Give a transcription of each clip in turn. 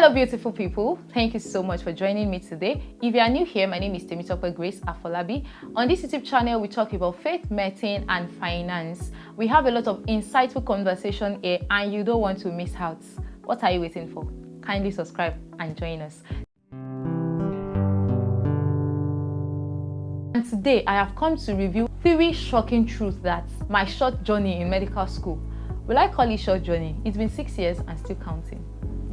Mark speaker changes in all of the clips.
Speaker 1: Hello beautiful people, thank you so much for joining me today. If you are new here, my name is Temitope Grace Afolabi. On this YouTube channel, we talk about faith, medicine and finance. We have a lot of insightful conversation here and you don't want to miss out. What are you waiting for? Kindly subscribe and join us. And today I have come to review 3 shocking truths that my short journey in medical school. Will I call it short journey? It's been 6 years and still counting.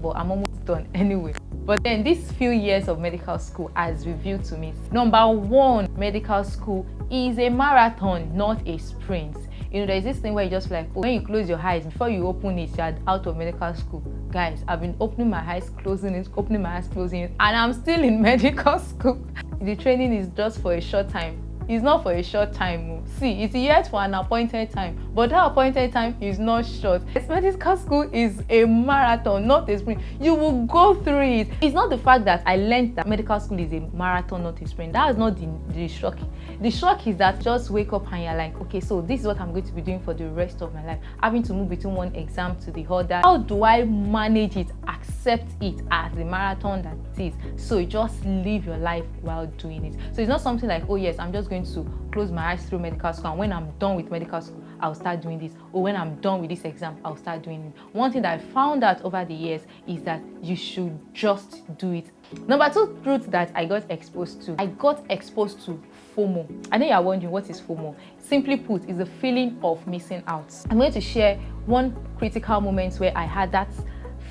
Speaker 1: But I'm almost done anyway. But then these few years of medical school has revealed to me. Number 1, medical school is a marathon, not a sprint. You know, there's this thing where you just feel like, oh, when you close your eyes, before you open it, you're out of medical school. Guys, I've been opening my eyes, closing it, opening my eyes, closing it, and I'm still in medical school. The training is just for a short time. It's not for a short time. See, it's yet for an appointed time, but that appointed time is not short. Medical school is a marathon, not a sprint. You will go through it. It's not the fact that I learned that medical school is a marathon, not a sprint. That is not the shock. The shock is that just wake up and you're like, okay, so this is what I'm going to be doing for the rest of my life. Having to move between one exam to the other. How do I manage it, accept it as the marathon that it is? So you just live your life while doing it. So it's not something like, oh yes, I'm just going to close my eyes through medical school, and when I'm done with medical school, I'll start doing this, or when I'm done with this exam, I'll start doing it. One thing that I found out over the years is that you should just do it. Number 2 truth that I got exposed to FOMO. I know you're wondering, what is FOMO? Simply put, it's the feeling of missing out. I'm going to share one critical moment where I had that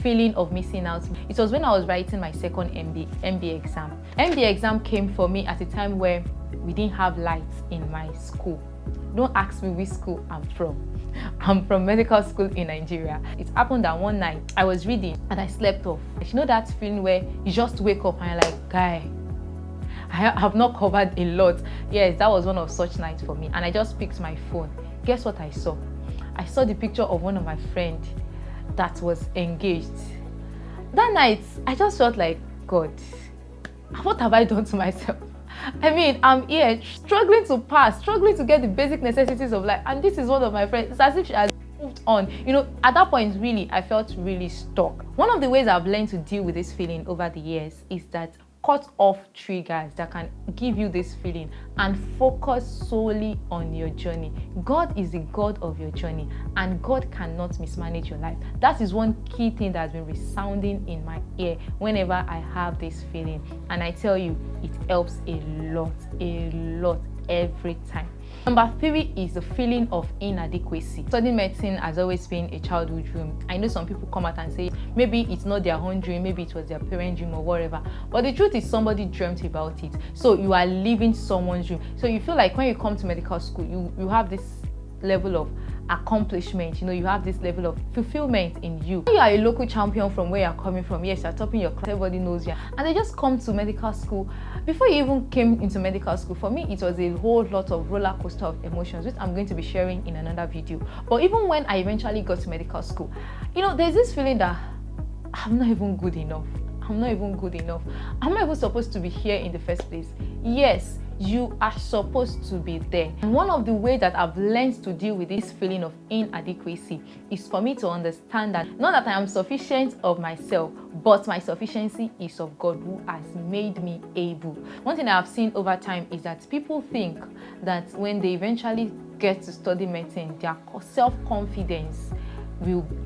Speaker 1: feeling of missing out. It was when I was writing my second MBA exam. MBA exam came for me at a time where we didn't have lights in my school. Don't ask me which school I'm from. I'm from medical school in Nigeria. It happened that one night I was reading and I slept off. You know that feeling where you just wake up and you're like, guy, I have not covered a lot. Yes, that was one of such nights for me. And I just picked my phone. Guess what I saw? I saw the picture of one of my friends that was engaged. That night, I just felt like, God, what have I done to myself? I mean, I'm here struggling to pass, struggling to get the basic necessities of life, and this is one of my friends. It's as if she has moved on. You know, at that point, really, I felt really stuck. One of the ways I've learned to deal with this feeling over the years is that cut off triggers that can give you this feeling and focus solely on your journey. God is the God of your journey, and God cannot mismanage your life. That is one key thing that has been resounding in my ear whenever I have this feeling, and I tell you, it helps a lot every time. Number 3 is the feeling of inadequacy. Studying medicine has always been a childhood dream. I know some people come out and say maybe it's not their own dream, maybe it was their parent dream or whatever. But the truth is somebody dreamt about it. So you are living someone's dream. So you feel like when you come to medical school, you have this level of accomplishment, you know, you have this level of fulfillment in you. When you are a local champion from where you're coming from, yes, you're topping your class, everybody knows you, and they just come to medical school. Before you even came into medical school, for me, it was a whole lot of roller coaster of emotions, which I'm going to be sharing in another video. But even when I eventually got to medical school, you know, there's this feeling that I'm not even good enough. I'm not even good enough. I'm not even supposed to be here in the first place. Yes, you are supposed to be there. And one of the ways that I've learned to deal with this feeling of inadequacy is for me to understand that not that I am sufficient of myself, but my sufficiency is of God who has made me able. One thing I've seen over time is that people think that when they eventually get to study medicine, their self-confidence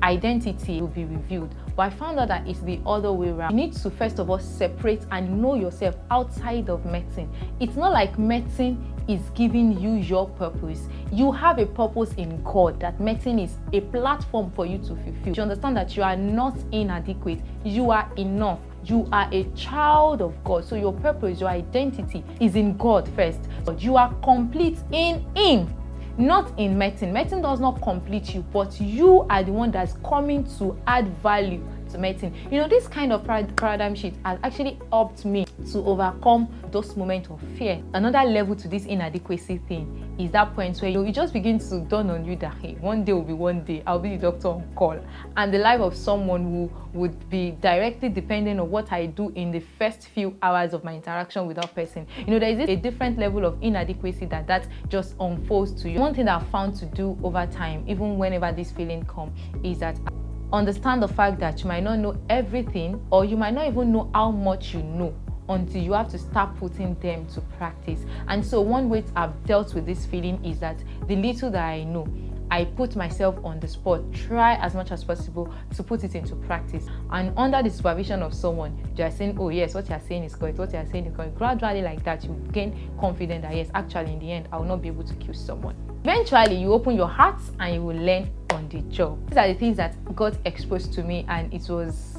Speaker 1: identity will be revealed. But I found out that it's the other way around. You need to first of all separate and know yourself outside of medicine. It's not like medicine is giving you your purpose. You have a purpose in God, that medicine is a platform for you to fulfill. You understand that you are not inadequate. You are enough. You are a child of God. So your purpose, your identity is in God first. But you are complete in Him. Not in medicine. Medicine does not complete you, but you are the one that's coming to add value to medicine. You know, this kind of paradigm shift has actually helped me to overcome those moments of fear. Another level to this inadequacy thing is that point where you just begin to dawn on you that, hey, one day will be one day, I'll be the doctor on call. And the life of someone who would be directly dependent on what I do in the first few hours of my interaction with that person. You know, there is a different level of inadequacy that just unfolds to you. One thing that I've found to do over time, even whenever this feeling comes, is that understand the fact that you might not know everything, or you might not even know how much you know until you have to start putting them to practice. And so one way I've dealt with this feeling is that the little that I know, I put myself on the spot, try as much as possible to put it into practice. And under the supervision of someone, they are saying, oh yes, what you are saying is correct, what you are saying is correct. Gradually like that, you gain confidence that yes, actually in the end, I will not be able to kill someone. Eventually, you open your heart and you will learn on the job. These are the things that got exposed to me, and it was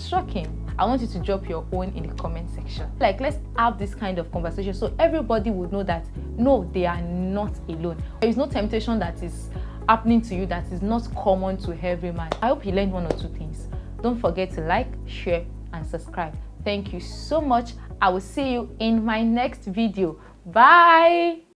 Speaker 1: shocking. I want you to drop your own in the comment section. Like, let's have this kind of conversation so everybody would know that no, they are not alone. There is no temptation that is happening to you that is not common to every man. I hope you learned one or two things. Don't forget to like, share, and subscribe. Thank you so much. I will see you in my next video. Bye.